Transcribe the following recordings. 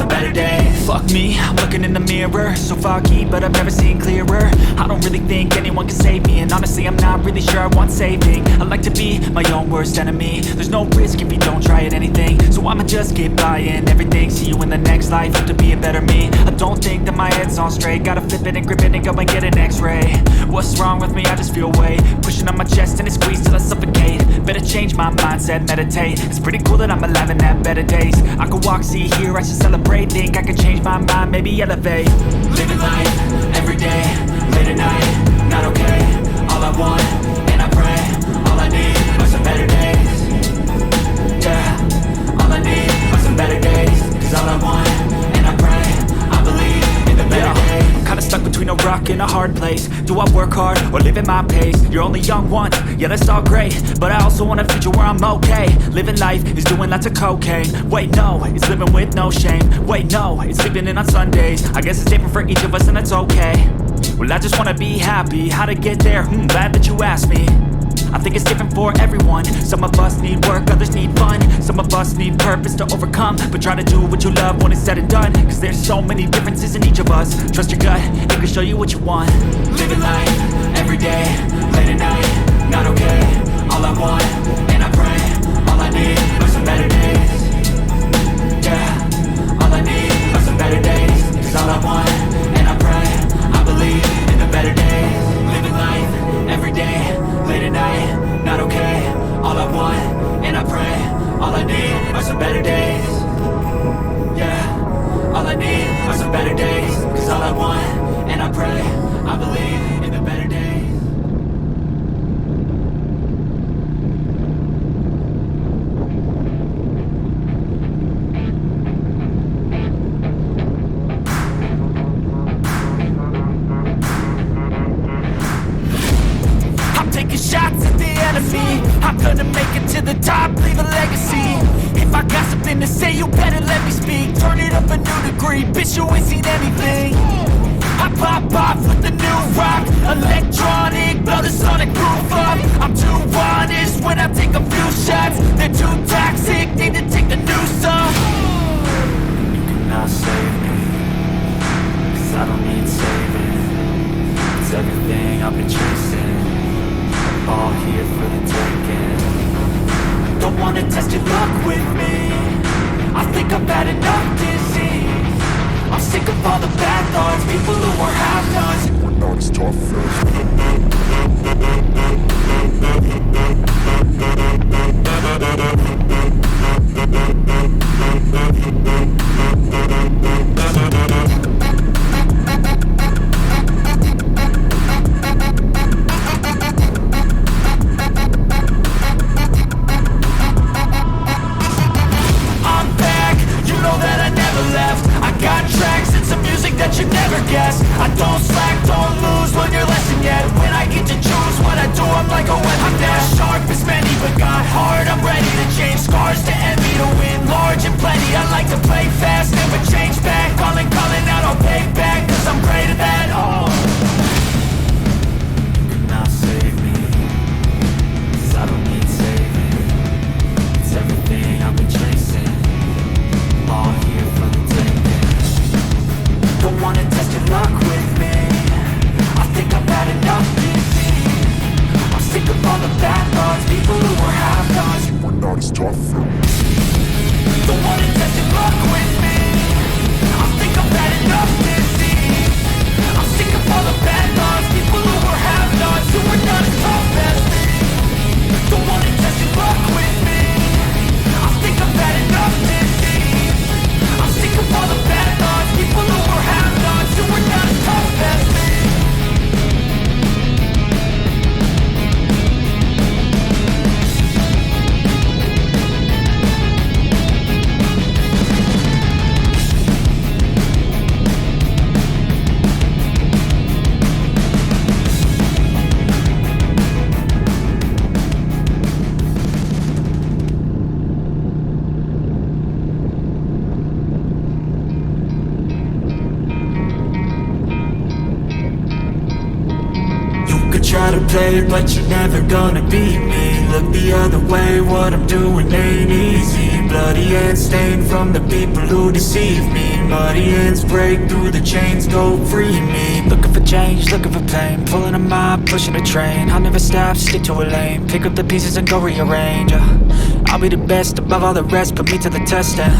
some better days. Fuck me, I'm looking in the mirror, so foggy, but I've never seen clearer. I don't really think anyone can save me, and honestly I'm not really sure I want saving. I like to be my own worst enemy. There's no risk if you don't try at anything, so I'ma just keep buying everything. See you in the next life, hope to be a better me. I don't think that my head's on straight, gotta flip it and grip it and go and get an x-ray. What's wrong with me? I just feel weight pushing on my chest and it squeezes till I suffocate. Better change my mindset, meditate. It's pretty cool that I'm alive and have better days. I could walk, see, hear, I should celebrate. Think I could change my mind, maybe elevate. Living life, everyday, late at night, not okay. All I want, and I pray, all I need are some better days. Yeah, all I need are some better days. Cause all I want, and I pray, I believe in the better days. I'm kinda stuck between a rock and a hard place. Do I work hard or live at my pace? You're only young once, yeah that's all great, but I also want a future where I'm okay. Living life is doing lots of cocaine. Wait no, it's living with no shame. Wait no, it's sleeping in on Sundays. I guess it's different for each of us and that's okay. Well I just wanna be happy, how to get there? Glad that you asked me. I think it's different for everyone. Some of us need work, others need fun. Some of us need purpose to overcome. But try to do what you love when it's said and done. Cause there's so many differences in each of us. Trust your gut, it can show you what you want. Living life, everyday, late at night, not okay. All I want, and I pray, all I need are some better days. Yeah, all I need are some better days. Cause all I want, and I pray, I believe in the better days. Living life, everyday, late at night, not okay. All I want, and I pray, all I need are some better days. Yeah, all I need are some better days. Cause all I want, and I pray, I believe in the better days. Shots at the enemy, I'm gonna make it to the top, leave a legacy. If I got something to say, you better let me speak. Turn it up a new degree, bitch you ain't seen anything. I pop off with the new rock, electronic, blow the sonic roof up. I'm too honest when I take a few shots. They're too toxic, need to take the news off. You cannot save me, cause I don't need saving. It's everything I've been chasing, all here for the taking. Don't wanna test your luck with me, I think I've had enough disease. I'm sick of all the bad thoughts, people who are half-nots. We're not as tough that you never guess. I don't slack, don't lose, learn your lesson yet. When I get to choose what I do, I'm like a weapon. I'm not sharp as many, but got hard. I'm ready to change scars to envy, to win large and plenty. I like to play fast, never change back. Calling out, I'll pay back, cause I'm great at that. Oh, you cannot save me, cause I don't need saving. It's everything I've been chasing, all here for the taking. Don't wanna test your luck with me, I think I've had enough disease. I'm sick of all the bad thoughts, people who are half-nots. You are not as tough. Don't wanna test your luck with me, I think I've had enough disease. I'm sick of all the bad thoughts, people who are half-nots, who are not as tough as me. Don't wanna test your luck with me, I think I've had enough disease. I'm sick of all the bad thoughts, people who are half-nots, who are not as tough as me. to play, but you're never gonna beat me. Look the other way, what I'm doing ain't easy. Bloody hands stained from the people who deceive me. Muddy hands break through the chains, go free me. Looking for change, looking for pain, pulling a mob, pushing a train. I'll never stop, stick to a lane, pick up the pieces and go rearrange. I'll be the best above all the rest, put me to the test and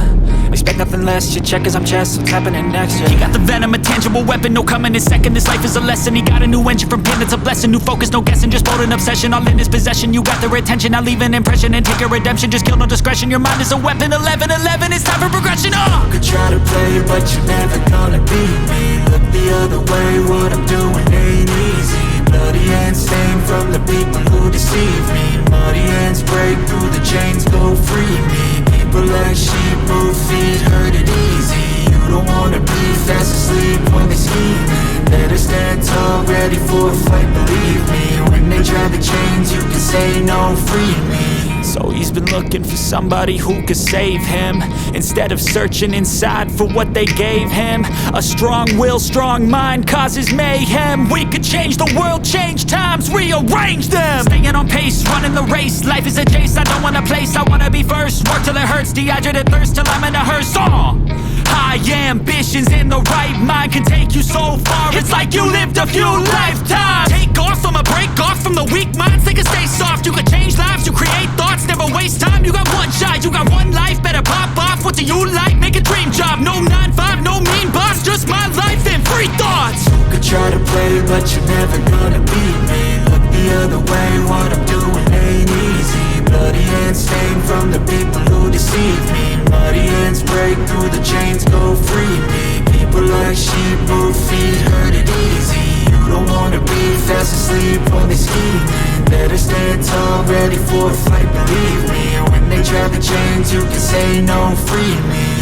expect nothing less. You check as I'm chess, what's happening next? He got the venom, a tangible weapon, no coming in second. This life is a lesson, he got a new engine from pain, it's a blessing. New focus, no guessing, just bold and obsession, all in his possession. You got their attention, I'll leave an impression and take your redemption. Just kill, no discretion, your mind is a weapon. 11-11, it's time for progression. You could try to play, but you're never gonna beat me. Look the other way, what I'm doing ain't easy. Bloody hands stained from the people who deceive me. Muddy hands break through the chains, go free me. People like sheep move feet, hurt it easy. You don't wanna be fast asleep when they scheme. Better stand tall, ready for a fight, believe me. When they try the chains, you can say no, free me. So he's been looking for somebody who could save him, instead of searching inside for what they gave him. A strong will, strong mind causes mayhem. We could change the world, change times, rearrange them. Staying on pace, running the race. Life is a chase, I don't want a place, I wanna be first. Work till it hurts, dehydrated thirst till I'm in a hearse. High ambitions in the right mind can take you so far. It's like you lived a few lifetimes. Take off, I'ma break off from the weak minds. They can stay soft, you can change lives, you create thoughts. Never waste time, you got one shot, you got one life. Better pop off, what do you like? Make a dream job, no 9-5, no mean boss. Just my life and free thoughts. You could try to play, but you're never gonna beat me. Look the other way, what I'm doing ain't easy. Bloody hands stained from the people who deceive me. Muddy hands break through the chains, go free me. People like sheep move feet, hurt it easy. You don't wanna be fast asleep when they scheme. Better stand tall, ready for a fight, believe me. When they try the chains, you can say no, free me.